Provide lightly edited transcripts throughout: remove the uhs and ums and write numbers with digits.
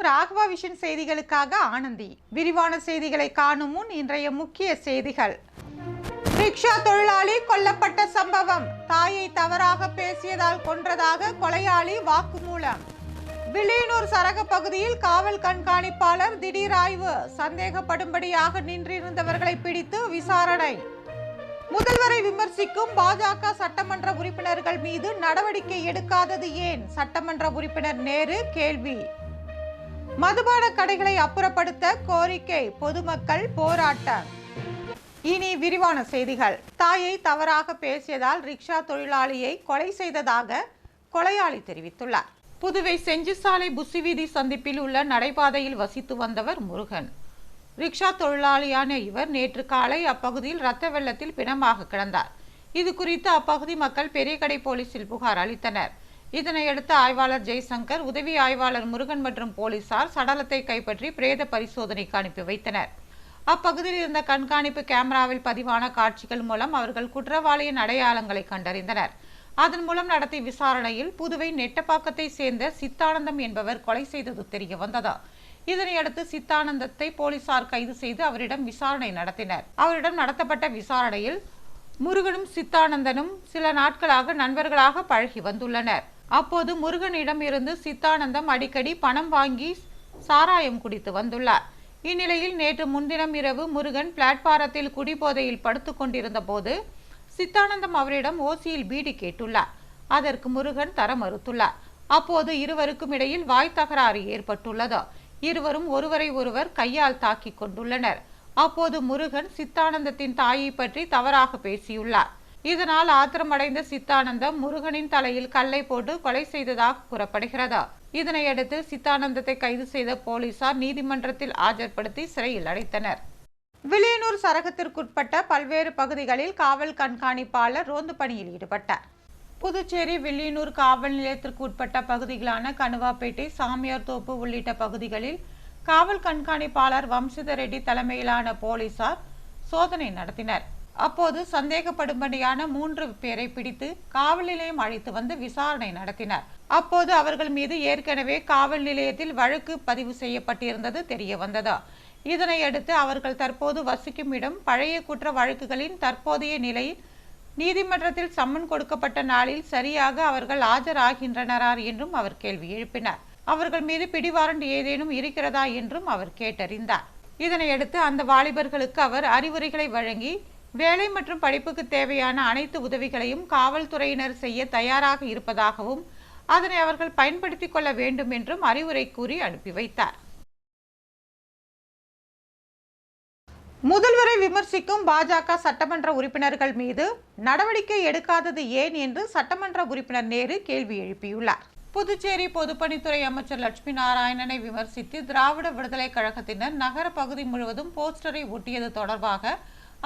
Raghava vision செய்திகளுக்காக ஆனந்தி. விரிவான செய்திகளை காணும் முன் இன்றைய முக்கிய செய்திகள். ரிக்ஷா தொழிலாளி கொல்லப்பட்ட சம்பவம். தாயை தவறாக பேசியதால் கொன்றதாக கொலையாளி வாக்குமூலம். வில்லியனூர் சரக பகுதியில் காவல் கண்காணிப்பாளர் திடீர் ஆய்வு. சந்தேகப்படும்படியாக நின்றிருந்தவர்களை பிடித்து விசாரணை. முதல்வரை விமர்சிக்கும் பாஜக சட்டமன்ற உறுப்பினர்கள் மீது நடவடிக்கை எடுக்காதது ஏன்? சட்டமன்ற உறுப்பினர் நேரு கேள்வி. மதுபான கடைகளை அப்புறப்படுத்த கோரிக்கை, பொதுமக்கள் போராட்டம். இனி விரிவான செய்திகள். தாயை தவறாக பேசியதால் ரிக்ஷா தொழிலாளியை கொலை செய்ததாக கொலையாளி தெரிவித்துள்ளார். புதுவை செஞ்சிசாலை புசிவீதி சந்திப்பில் உள்ள நடைபாதையில் வசித்து வந்தவர் முருகன். ரிக்ஷா தொழிலாளியான இவர் நேற்று காலை அப்பகுதியில் இரத்த வெள்ளத்தில் பிணமாக கிடந்தார். இது குறித்து அப்பகுதி மக்கள் பெரியகடை போலீசில் புகார் அளித்தனர். இதனையடுத்து ஆய்வாளர் ஜெய்சங்கர், உதவி ஆய்வாளர் முருகன் மற்றும் போலீசார் சடலத்தை கைப்பற்றி பிரேத பரிசோதனைக்கு அனுப்பி வைத்தனர். அப்பகுதியில் இருந்த கண்காணிப்பு கேமராவில் பதிவான காட்சிகள் மூலம் அவர்கள் குற்றவாளியின் அடையாளங்களை கண்டறிந்தனர். அதன் மூலம் நடத்திய விசாரணையில் புதுவை நெட்டப்பாக்கத்தை சேர்ந்த சித்தானந்தம் என்பவர் கொலை செய்தது தெரிய வந்தது. இதனையடுத்து சித்தானந்தத்தை போலீசார் கைது செய்து அவரிடம் விசாரணை நடத்தினர். அவரிடம் நடத்தப்பட்ட விசாரணையில் முருகனும் சித்தானந்தனும் சில நாட்களாக நண்பர்களாக பழகி வந்துள்ளனர். அப்போது முருகனிடம் இருந்து சித்தானந்தம் அடிக்கடி பணம் வாங்கி சாராயம் குடித்து வந்துள்ளார். இந்நிலையில் நேற்று முன்தினம் இரவு முருகன் பிளாட்பாரத்தில் குடிபோதையில் படுத்துக் கொண்டிருந்த போது சித்தானந்தம் அவரிடம் ஓசியில் பீடி கேட்டுள்ளார். அதற்கு முருகன் தர மறுத்துள்ளார். அப்போது இருவருக்கும் இடையில் வாய் தகராறு ஏற்பட்டுள்ளது. இருவரும் ஒருவரை ஒருவர் கையால் தாக்கி கொண்டுள்ளனர். அப்போது முருகன் சித்தானந்தத்தின் தாயை பற்றி தவறாக பேசியுள்ளார். இதனால் ஆத்திரமடைந்த சித்தானந்தம் முருகனின் தலையில் கல்லை போட்டு கொலை செய்ததாக கூறப்படுகிறது. இதனையடுத்து சித்தானந்தத்தை கைது செய்த போலீசார் நீதிமன்றத்தில் ஆஜர்படுத்தி சிறையில் அடைத்தனர். வில்லியனூர் சரகத்திற்குட்பட்ட பல்வேறு பகுதிகளில் காவல் கண்காணிப்பாளர் ரோந்து பணியில் ஈடுபட்டார். புதுச்சேரி வில்லியனூர் காவல் நிலையத்திற்கு உட்பட்ட பகுதிகளான கணுவாப்பேட்டை, சாமியார் தோப்பு உள்ளிட்ட பகுதிகளில் காவல் கண்காணிப்பாளர் வம்சித ரெட்டி தலைமையிலான போலீசார் சோதனை நடத்தினர். அப்போது சந்தேகப்படும்படியான 3 பேரை பிடித்து காவல் நிலையம் அழைத்து வந்து விசாரணை நடத்தினர். அப்போது அவர்கள் மீது ஏற்கனவே காவல் நிலையத்தில் வழக்கு பதிவு செய்யப்பட்டிருந்தது தெரிய வந்தது. இதனையடுத்து அவர்கள் தற்போது வசிக்கும் இடம், பழைய குற்ற வழக்குகளின் தற்போதைய நிலையில் நீதிமன்றத்தில் சம்மன் கொடுக்கப்பட்ட நாளில் சரியாக அவர்கள் ஆஜராகின்றனரா என்றும் அவர் கேள்வி எழுப்பினார். அவர்கள் மீது பிடிவாரண்ட் ஏதேனும் இருக்கிறதா என்றும் அவர் கேட்டறிந்தார். இதனையடுத்து அந்த வாலிபர்களுக்கு அவர் அறிவுரைகளை வழங்கி வேலை மற்றும் படிப்புக்கு தேவையான அனைத்து உதவிகளையும் காவல்துறையினர் செய்ய தயாராக இருப்பதாகவும் அதனை அவர்கள் பயன்படுத்திக் கொள்ள வேண்டும் என்றும் அறிவுரை கூறி அனுப்பி வைத்தார். முதல்வரை விமர்சிக்கும் பாஜக சட்டமன்ற உறுப்பினர்கள் மீது நடவடிக்கை எடுக்காதது ஏன் என்று சட்டமன்ற உறுப்பினர் நேரு கேள்வி எழுப்பியுள்ளார். புதுச்சேரி பொதுப்பணித்துறை அமைச்சர் லட்சுமி நாராயணனை விமர்சித்து திராவிட விடுதலை கழகத்தினர் நகர பகுதி முழுவதும் போஸ்டரை ஒட்டியது தொடர்பாக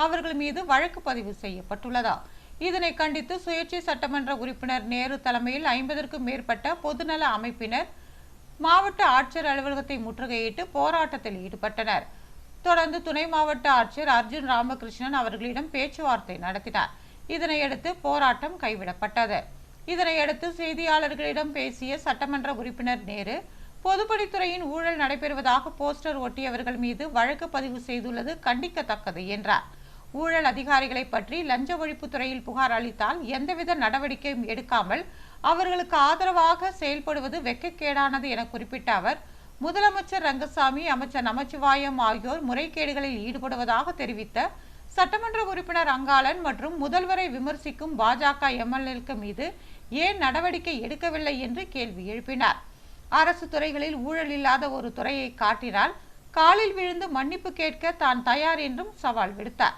அவர்கள் மீது வழக்கு பதிவு செய்யப்பட்டுள்ளதா? இதனை கண்டித்து சுயேட்சை சட்டமன்ற உறுப்பினர் நேரு தலைமையில் 50க்கும் மேற்பட்ட பொதுநல அமைப்பினர் மாவட்ட ஆட்சியர் அலுவலகத்தை முற்றுகையிட்டு போராட்டத்தில் ஈடுபட்டனர். தொடர்ந்து துணை மாவட்ட ஆட்சியர் அர்ஜுன் ராமகிருஷ்ணன் அவர்களிடம் பேச்சுவார்த்தை நடத்தினார். இதனையடுத்து போராட்டம் கைவிடப்பட்டது. இதனையடுத்து செய்தியாளர்களிடம் பேசிய சட்டமன்ற உறுப்பினர் நேரு, பொதுப்பணித்துறையின் ஊழல் நடைபெறுவதாக போஸ்டர் ஒட்டியவர்கள் மீது வழக்கு பதிவு செய்துள்ளது கண்டிக்கத்தக்கது என்றார். ஊழல் அதிகாரிகளை பற்றி லஞ்ச ஒழிப்புத்துறையில் புகார் அளித்தால் எந்தவித நடவடிக்கையும் எடுக்காமல் அவர்களுக்கு ஆதரவாக செயல்படுவது வெட்கக்கேடானது என குறிப்பிட்ட அவர், முதலமைச்சர் ரங்கசாமி, அமைச்சர் நமச்சிவாயம் ஆகியோர் முறைகேடுகளில் ஈடுபடுவதாக தெரிவித்த சட்டமன்ற உறுப்பினர் அங்காளன் மற்றும் முதல்வரை விமர்சிக்கும் பாஜக எம்எல்ஏக்கள் மீது ஏன் நடவடிக்கை எடுக்கவில்லை என்று கேள்வி எழுப்பினார். அரசு துறைகளில் ஊழல் இல்லாத ஒரு துறையை காட்டினால் காலில் விழுந்து மன்னிப்பு கேட்க தான் தயார் என்றும் சவால் விடுத்தார்.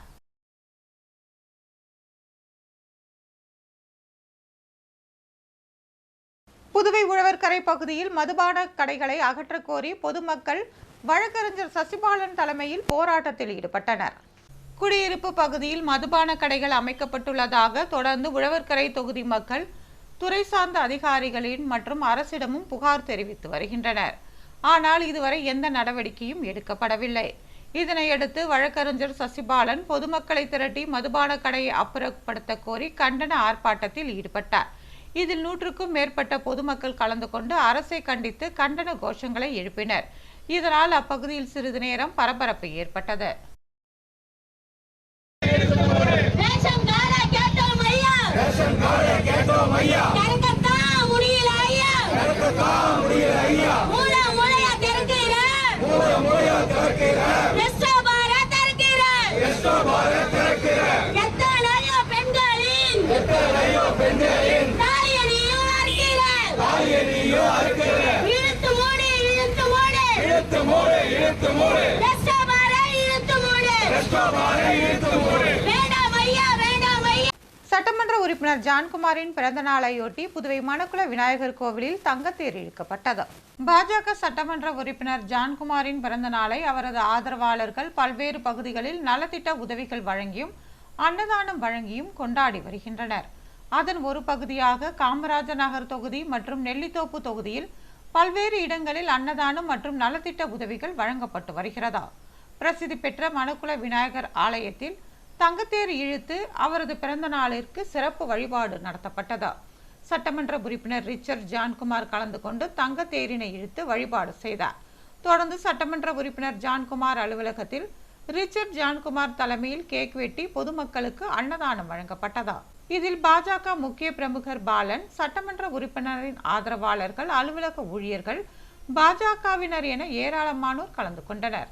புதுவை உழவர்கரை பகுதியில் மதுபான கடைகளை அகற்றக் கோரி பொதுமக்கள் வழக்கறிஞர் சசிபாலன் தலைமையில் போராட்டத்தில் ஈடுபட்டனர். குடியிருப்பு பகுதியில் மதுபான கடைகள் அமைக்கப்பட்டுள்ளதாக தொடர்ந்து உழவர்கரை தொகுதி மக்கள் துறை சார்ந்த அதிகாரிகளின் மற்றும் அரசிடமும் புகார் தெரிவித்து வருகின்றனர். ஆனால் இதுவரை எந்த நடவடிக்கையும் எடுக்கப்படவில்லை. இதனையடுத்து வழக்கறிஞர் சசிபாலன் பொதுமக்களை திரட்டி மதுபான கடையை அப்புறப்படுத்த கோரி கண்டன ஆர்ப்பாட்டத்தில் ஈடுபட்டார். இதில் 100க்கும் மேற்பட்ட பொதுமக்கள் கலந்து கொண்டு அரசை கண்டித்து கண்டன கோஷங்களை எழுப்பினர். இதனால் அப்பகுதியில் சிறிது நேரம் பரபரப்பு ஏற்பட்டது. சட்டமன்ற உறுப்பினர் ஜான்குமாரின் பிறந்த நாளையொட்டி புதுவை மணக்குள விநாயகர் கோவிலில் தங்கத்தேர் இழுக்கப்பட்டது. பாஜக சட்டமன்ற உறுப்பினர் ஜான்குமாரின் பிறந்த நாளை அவரது ஆதரவாளர்கள் பல்வேறு பகுதிகளில் நலத்திட்ட உதவிகள் வழங்கியும் அன்னதானம் வழங்கியும் கொண்டாடி வருகின்றனர். அதன் ஒரு பகுதியாக காமராஜர் நகர் தொகுதி மற்றும் நெல்லித்தோப்பு தொகுதியில் பல்வேறு இடங்களில் அன்னதானம் மற்றும் நலத்திட்ட உதவிகள் வழங்கப்பட்டு வருகிறதா. பிரசித்தி பெற்ற மணக்குள விநாயகர் ஆலயத்தில் தங்கத்தேர் இழுத்து அவரது பிறந்த நாளிற்கு சிறப்பு வழிபாடு நடத்தப்பட்டதா. சட்டமன்ற உறுப்பினர் ரிச்சர்ட் ஜான்குமார் கலந்து கொண்டு தங்கத்தேரினை இழுத்து வழிபாடு செய்தார். தொடர்ந்து சட்டமன்ற உறுப்பினர் ஜான்குமார் அலுவலகத்தில் ரிச்சர்ட் ஜான்குமார் தலைமையில் கேக் வெட்டி பொதுமக்களுக்கு அன்னதானம் வழங்கப்பட்டதா. இதில் பாஜக முக்கிய பிரமுகர் பாலன், சட்டமன்ற உறுப்பினரின் ஆதரவாளர்கள், அலுவலக ஊழியர்கள், பாஜகவினர் என ஏராளமானோர் கலந்து கொண்டனர்.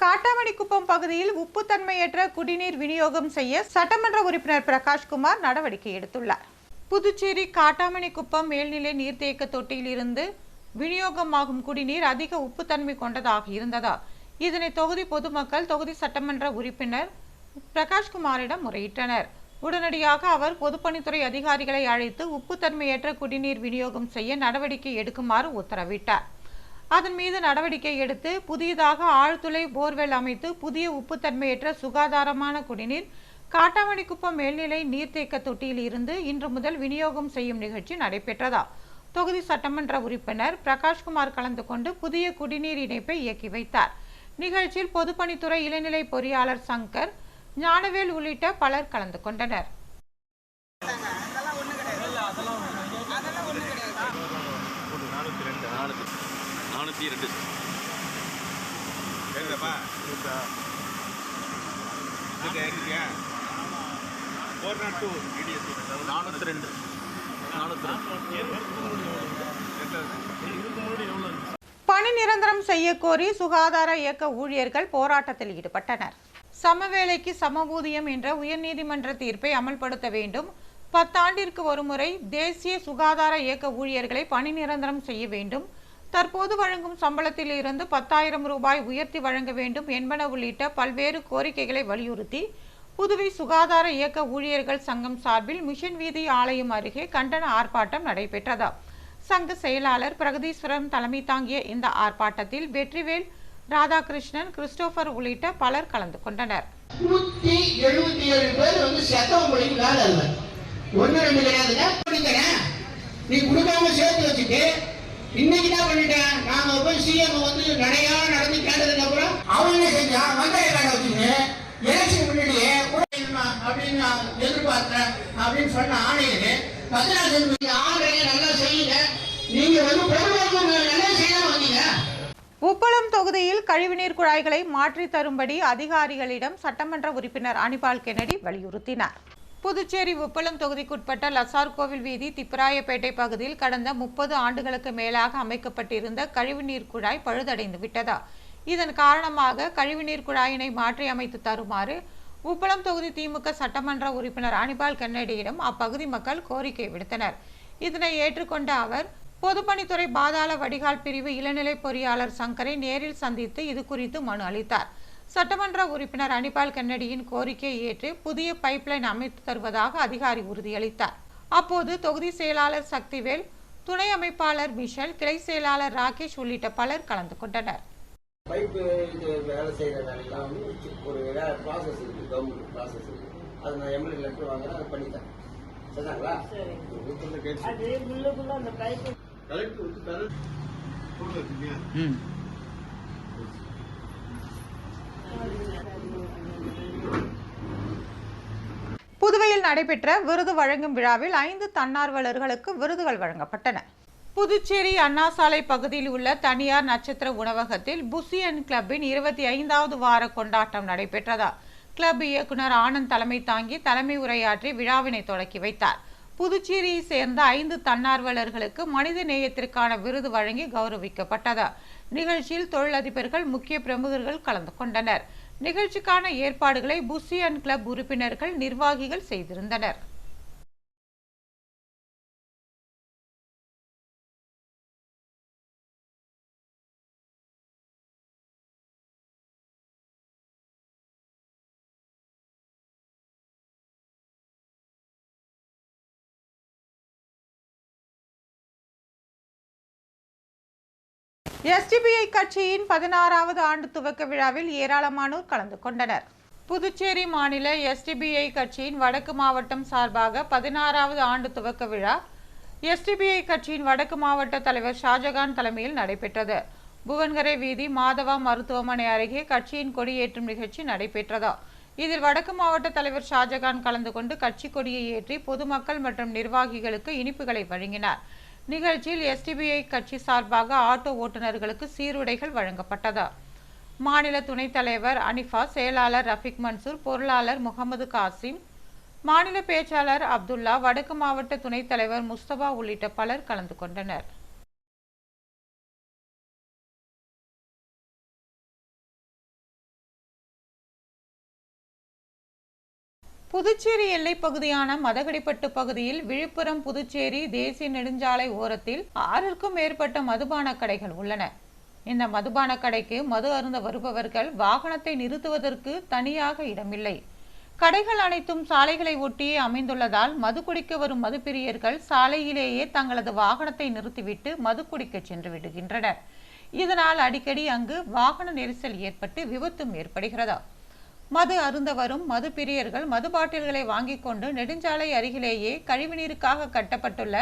காட்டாமணிக்குப்பம் பகுதியில் உப்புத்தன்மையற்ற குடிநீர் விநியோகம் செய்ய சட்டமன்ற உறுப்பினர் பிரகாஷ்குமார் நடவடிக்கை எடுத்துள்ளார். புதுச்சேரி காட்டாமணிக்குப்பம் மேல்நிலை நீர்த்தேக்க தொட்டியில் இருந்து விநியோகமாகும் குடிநீர் அதிக உப்புத்தன்மை கொண்டதாக இருந்ததா. இதனை தொகுதி பொதுமக்கள் தொகுதி சட்டமன்ற உறுப்பினர் பிரகாஷ்குமாரிடம் முறையிட்டனர். உடனடியாக அவர் பொதுப்பணித்துறை அதிகாரிகளை அழைத்து உப்புத்தன்மையற்ற குடிநீர் விநியோகம் செய்ய நடவடிக்கை எடுக்குமாறு உத்தரவிட்டார். அதன் மீது நடவடிக்கை எடுத்து புதியதாக ஆழ்துளை போர்வெல் அமைத்து புதிய உப்புத்தன்மையற்ற சுகாதாரமான குடிநீர் காட்டாமணிக்குப்பம் மேல்நிலை நீர்த்தேக்க தொட்டியில் இருந்து இன்று முதல் விநியோகம் செய்யும் நிகழ்ச்சி நடைபெற்றதா. தொகுதி சட்டமன்ற உறுப்பினர் பிரகாஷ்குமார் கலந்து கொண்டு புதிய குடிநீர் இணைப்பை இயக்கி வைத்தார். நிகழ்ச்சியில் பொதுப்பணித்துறை இளநிலை பொறியாளர் சங்கர், ஞானவேல் உள்ளிட்ட பலர் கலந்து கொண்டனர். பணி நிரந்தரம் செய்ய கோரி சுகாதார இயக்க ஊழியர்கள் போராட்டத்தில் ஈடுபட்டனர். சமவேளைக்கு சம ஊதியம் என்ற உயர்நீதிமன்ற தீர்ப்பை அமல்படுத்த வேண்டும். 10 ஆண்டிற்கு ஒருமுறை தேசிய சுகாதார இயக்க ஊழியர்களை பணி நிரந்தரம் செய்ய வேண்டும். தற்போது வழங்கும் சம்பளத்தில் இருந்து 10,000 ரூபாய் உயர்த்தி வழங்க வேண்டும் என்பன உள்ளிட்ட பல்வேறு கோரிக்கைகளை வலியுறுத்தி புதுவை சுகாதார இயக்க ஊழியர்கள் சங்கம் சார்பில் மிஷன் வீதி ஆலயம் அருகே கண்டன ஆர்ப்பாட்டம் நடைபெற்றது. சங்க செயலாளர் பிரகதீஸ்வரன் தலைமை தாங்கிய இந்த ஆர்ப்பாட்டத்தில் வெற்றிவேல், ராதாகிருஷ்ணன், கிறிஸ்டோபர் உள்ளிட்ட பலர் கலந்து கொண்டனர். 177 பேர் வந்து செத்தவங்க படிக்க வேலை இல்ல. 1-2 கிடையாதுங்க. நீ கொடுக்காம சேர்த்து வச்சுட்டு இன்னைக்கு என்ன பண்ணிட்டேன், நாங்க போய் சிஎம் வந்து நடையா நடந்து கேட்டதுக்கு அப்புறம் அவன் என்ன செஞ்சான், வெங்காய கடை வச்சுட்டு எலெக்ஷன் முன்னாடியே அப்படின்னு நான் எதிர்பார்த்தேன் அப்படின்னு சொன்ன ஆணையர் 14 ஆணைய நல்லா செய்யுங்க, நீங்க வந்து பொதுமக்களுக்கு நல்லா செய்யணும் வந்தீங்க. உப்பளம் தொகுதியில் கழிவுநீர் குழாய்களை மாற்றி தரும்படி அதிகாரிகளிடம் சட்டமன்ற உறுப்பினர் அனிபால் கென்னடி வலியுறுத்தினார். புதுச்சேரி உப்பளம் தொகுதிக்குட்பட்ட லசார் கோவில் வீதி திப்பராயப்பேட்டை பகுதியில் கடந்த 30 ஆண்டுகளுக்கு மேலாக அமைக்கப்பட்டிருந்த கழிவுநீர் குழாய் பழுதடைந்து விட்டதா. இதன் காரணமாக கழிவுநீர் குழாயினை மாற்றி அமைத்து தருமாறு உப்பளம் தொகுதி திமுக சட்டமன்ற உறுப்பினர் அனிபால் கென்னடியிடம் அப்பகுதி மக்கள் கோரிக்கை விடுத்தனர். இதனை ஏற்றுக்கொண்ட அவர் பொதுப்பணித்துறை பாதாள வடிகால் பிரிவு இளநிலை பொறியாளர் சங்கரை நேரில் சந்தித்து இது குறித்து மனு அளித்தார். சட்டமன்ற உறுப்பினர் அனிபால் கென்னடியின் கோரிக்கையை ஏற்று புதிய பைப்லைன் அமைத்து தருவதாக அதிகாரி உறுதியளித்தார். அப்போது தொகுதி செயலாளர் சக்திவேல், துணை அமைப்பாளர் மிஷல், கிளை செயலாளர் ராகேஷ் உள்ளிட்ட பலர் கலந்து கொண்டனர். பைப்பு இது வேலை செய்கிற வேலையெல்லாம் வந்து ஒரு ப்ராசஸ் இருக்குது, கவர்மெண்ட் ப்ராசஸ் இருக்குது. அது நான் எம்எல்ஏ லெட்டர் வாங்குறேன், அதை பண்ணித்தரேன். சரிங்களா? அது முள்ளுக்குள்ள அந்த பைப்பு கலெக்டர் வந்து கலெக்டர் புதுவையில் நடைபெற்ற விருது வழங்கும் விழாவில் 5 தன்னார்வலர்களுக்கு விருதுகள் வழங்கப்பட்டன. புதுச்சேரி அண்ணா சாலை பகுதியில் உள்ள தனியார் நட்சத்திர உணவகத்தில் புசியன் கிளப்பின் 25வது வார கொண்டாட்டம் நடைபெற்றதா. கிளப் இயக்குனர் ஆனந்த் தலைமை தாங்கி தலைமை உரையாற்றி விழாவினை தொடக்கி வைத்தார். புதுச்சேரியை சேர்ந்த 5 தன்னார்வலர்களுக்கு மனித நேயத்திற்கான விருது வழங்கி கௌரவிக்கப்பட்டதா. நிகழ்ச்சியில் தொழிலதிபர்கள், முக்கிய பிரமுகர்கள் கலந்து கொண்டனர். நிகழ்ச்சிக்கான ஏற்பாடுகளை புசியன் கிளப் உறுப்பினர்கள், நிர்வாகிகள் செய்திருந்தனர். எஸ்டிபிஐ கட்சியின் 16வது ஆண்டு துவக்க விழாவில் ஏராளமானோர் கலந்து கொண்டனர். புதுச்சேரி மாநில எஸ்டிபிஐ கட்சியின் வடக்கு மாவட்டம் சார்பாக 16வது ஆண்டு துவக்க விழா எஸ்டிபிஐ கட்சியின் வடக்கு மாவட்ட தலைவர் ஷாஜகான் தலைமையில் நடைபெற்றது. புவன்கரை வீதி மாதவா மருத்துவமனை அருகே கட்சியின் கொடியேற்றும் நிகழ்ச்சி நடைபெற்றது. இதில் வடக்கு மாவட்ட தலைவர் ஷாஜகான் கலந்து கொண்டு கட்சி கொடியை ஏற்றி பொதுமக்கள் மற்றும் நிர்வாகிகளுக்கு இனிப்புகளை வழங்கினார். நிகழ்ச்சியில் எஸ்டிபிஐ கட்சி சார்பாக ஆட்டோ ஓட்டுநர்களுக்கு சீருடைகள் வழங்கப்பட்டது. மாநில துணைத் தலைவர் அனிஃபா, செயலாளர் ரஃபிக் மன்சூர், பொருளாளர் முகமது காசிம், மாநில பேச்சாளர் அப்துல்லா, வடக்கு மாவட்ட துணைத் தலைவர் முஸ்தபா உள்ளிட்ட பலர் கலந்து கொண்டனர். புதுச்சேரி எல்லைப் பகுதியான மதகடிப்பட்டு பகுதியில் விழுப்புரம் புதுச்சேரி தேசிய நெடுஞ்சாலை ஓரத்தில் 6க்கும் மேற்பட்ட மதுபான கடைகள் உள்ளன. இந்த மதுபான கடைக்கு மது அருந்த வருபவர்கள் வாகனத்தை நிறுத்துவதற்கு தனியாக இடமில்லை. கடைகள் அனைத்தும் சாலைகளை ஒட்டியே அமைந்துள்ளதால் மது குடிக்க வரும் மதுப்பிரியர்கள் சாலையிலேயே தங்களது வாகனத்தை நிறுத்திவிட்டு மது குடிக்க சென்று விடுகின்றனர். இதனால் அடிக்கடி அங்கு வாகன நெரிசல் ஏற்பட்டு விபத்தும் ஏற்படுகிறது. மது அருந்த வரும் மது பிரியர்கள் மது பாட்டில்களை வாங்கிக் கொண்டு நெடுஞ்சாலை அருகிலேயே கழிவுநீருக்காக கட்டப்பட்டுள்ள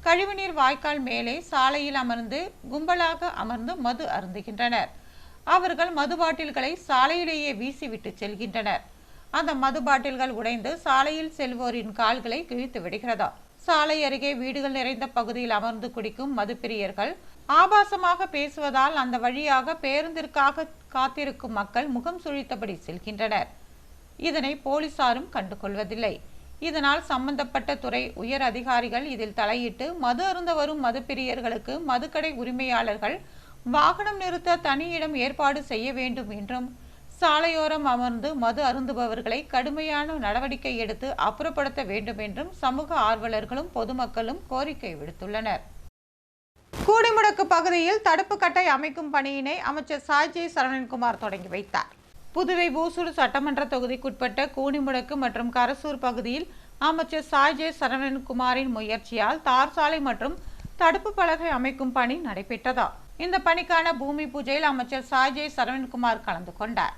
கழிவுநீர் வாய்க்கால் மேலே சாலையில் அமர்ந்து கும்பலாக அமர்ந்து மது அருந்துகின்றனர். அவர்கள் மது பாட்டில்களை சாலையிலேயே வீசிவிட்டு செல்கின்றனர். அந்த மது பாட்டில்கள் உடைந்து சாலையில் செல்வோரின் கால்களை கிழித்து விடுகிறதா. சாலை அருகே வீடுகள் நிறைந்த பகுதியில் அமர்ந்து குடிக்கும் மது பிரியர்கள் ஆபாசமாக பேசுவதால் அந்த வழியாக பேருந்திற்காக காத்திருக்கும் மக்கள் முகம் சுழித்தபடி செல்கின்றனர். இதனை போலீசாரும் கண்டுகொள்வதில்லை. இதனால் சம்பந்தப்பட்ட துறை உயர் அதிகாரிகள் இதில் தலையிட்டு மது அருந்த வரும் மதுப்பிரியர்களுக்கு மதுக்கடை உரிமையாளர்கள் வாகனம் நிறுத்த தனி இடம் ஏற்பாடு செய்ய வேண்டும் என்றும், சாலையோரம் அமர்ந்து மது அருந்துபவர்களை கடுமையான நடவடிக்கை எடுத்து அப்புறப்படுத்த வேண்டும் என்றும் சமூக ஆர்வலர்களும் பொதுமக்களும் கோரிக்கை விடுத்துள்ளனர். கூடிமுடக்கு பகுதியில் தடுப்பு கட்டை அமைக்கும் பணியினை அமைச்சர் சாய்ஜே சரவணன்குமார் தொடங்கி வைத்தார். புதுவை ஊசூர் சட்டமன்ற தொகுதிக்குட்பட்ட கூனிமுடக்கு மற்றும் கரசூர் பகுதியில் அமைச்சர் சாய்ஜே சரவணன்குமாரின் முயற்சியால் தார் சாலை மற்றும் தடுப்பு பலகை அமைக்கும் பணி நடைபெற்றதா. இந்த பணிக்கான பூமி பூஜையில் அமைச்சர் சாய்ஜே சரவணன்குமார் கலந்து கொண்டார்.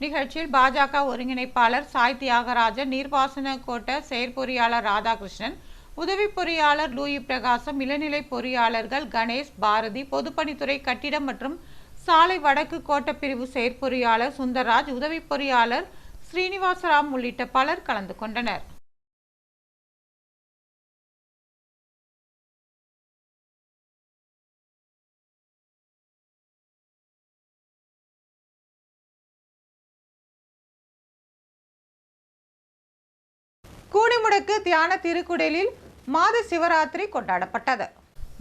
நிகழ்ச்சியில் பாஜக ஒருங்கிணைப்பாளர் சாய் தியாகராஜன், நீர்ப்பாசன கோட்ட செயற்பொறியாளர் ராதாகிருஷ்ணன், உதவி பொறியாளர் லூயி பிரகாசம், இளநிலை பொறியாளர்கள் கணேஷ், பாரதி, பொதுப்பணித்துறை கட்டிடம் மற்றும் சாலை வடக்கு கோட்ட பிரிவு செயற்பொறியாளர் சுந்தர்ராஜ், உதவி பொறியாளர் ஸ்ரீனிவாசராம் உள்ளிட்ட பலர் கலந்து கொண்டனர். கூடிமுடக்கு தியான திருக்குடலில் மாத சிவராத்திரி கொண்டாடப்பட்டது.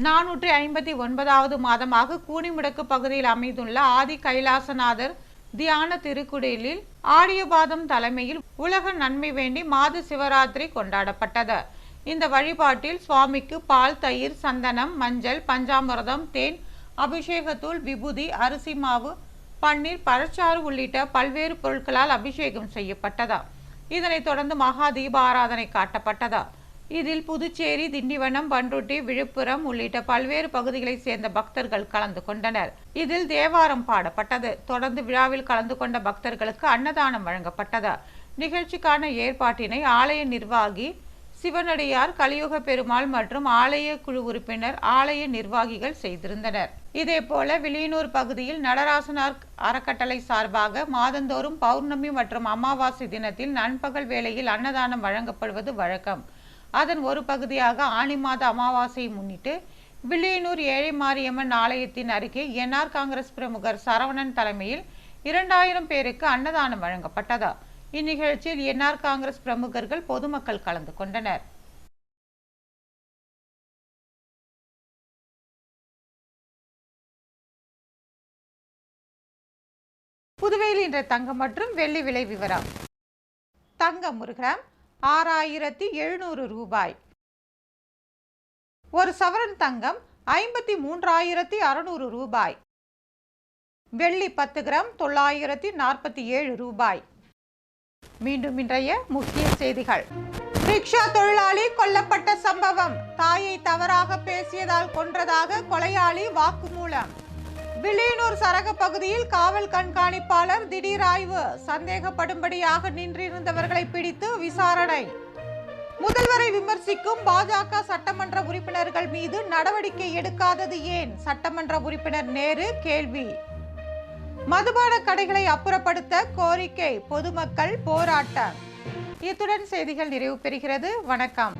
459வது மாதமாக கூனிமுடக்கு பகுதியில் அமைந்துள்ள ஆதி கைலாசநாதர் தியான திருக்குடலில் ஆடியபாதம் தலைமையில் உலக நன்மை வேண்டி மாத சிவராத்திரி கொண்டாடப்பட்டது. இந்த வழிபாட்டில் சுவாமிக்கு பால், தயிர், சந்தனம், மஞ்சள், பஞ்சாமிர்தம், தேன், அபிஷேகத்தூள், விபூதி, அரிசி மாவு, பன்னீர், பழச்சாறு உள்ளிட்ட பல்வேறு பொருட்களால் அபிஷேகம் செய்யப்பட்டதா. இதனைத் தொடர்ந்து மகா தீப ஆராதனை காட்டப்பட்டதா. இதில் புதுச்சேரி, திண்டிவனம், பண்ருட்டி, விழுப்புரம் உள்ளிட்ட பல்வேறு பகுதிகளைச் சேர்ந்த பக்தர்கள் கலந்து கொண்டனர். இதில் தேவாரம் பாடப்பட்டது. தொடர்ந்து விழாவில் கலந்து கொண்ட பக்தர்களுக்கு அன்னதானம் வழங்கப்பட்டது. நிகழ்ச்சிக்கான ஏற்பாட்டினை ஆலய நிர்வாகி சிவனடியார், கலியுக பெருமாள் மற்றும் ஆலய குழு உறுப்பினர், ஆலய நிர்வாகிகள் செய்திருந்தனர். இதேபோல வில்லியனூர் பகுதியில் நடராசனார் அறக்கட்டளை சார்பாக மாதந்தோறும் பௌர்ணமி மற்றும் அமாவாசை தினத்தில் நண்பகல் வேளையில் அன்னதானம் வழங்கப்படுவது வழக்கம். அதன் ஒரு பகுதியாக ஆனி மாத அமாவாசையை முன்னிட்டு வில்லியனூர் ஏழை மாரியம்மன் ஆலயத்தின் அருகே என்ஆர் காங்கிரஸ் பிரமுகர் சரவணன் தலைமையில் 2000 பேருக்கு அன்னதானம் வழங்கப்பட்டது. இந்நிகழ்ச்சியில் என்ஆர் காங்கிரஸ் பிரமுகர்கள், பொதுமக்கள் கலந்து கொண்டனர். புதுவையில் இன்று தங்கம் மற்றும் வெள்ளி விலை விவரம். தங்கம் ஒரு கிராம் 6700 ரூபாய். ஒரு சவரன் தங்கம் 53,600 ரூபாய். வெள்ளி 10 கிராம் 947 ரூபாய். மீண்டும் இன்றைய முக்கிய செய்திகள். ரிக்ஷா தொழிலாளி கொல்லப்பட்ட சம்பவம். தாயை தவறாக பேசியதால் கொன்றதாக கொலையாளி வாக்குமூலம். வில்லியனூர் சரக பகுதியில் காவல் கண்காணிப்பாளர் திடீர் ஆய்வு. சந்தேகப்படும்படியாக நின்றிருந்தவர்களை பிடித்து விசாரணை. முதல்வரை விமர்சிக்கும் பாஜக சட்டமன்ற உறுப்பினர்கள் மீது நடவடிக்கை எடுக்காதது ஏன்? சட்டமன்ற உறுப்பினர் நேரு கேள்வி. மதுபான கடைகளை அப்புறப்படுத்த கோரிக்கை, பொதுமக்கள் போராட்டம். இத்துடன் செய்திகள் நிறைவு பெறுகிறது. வணக்கம்.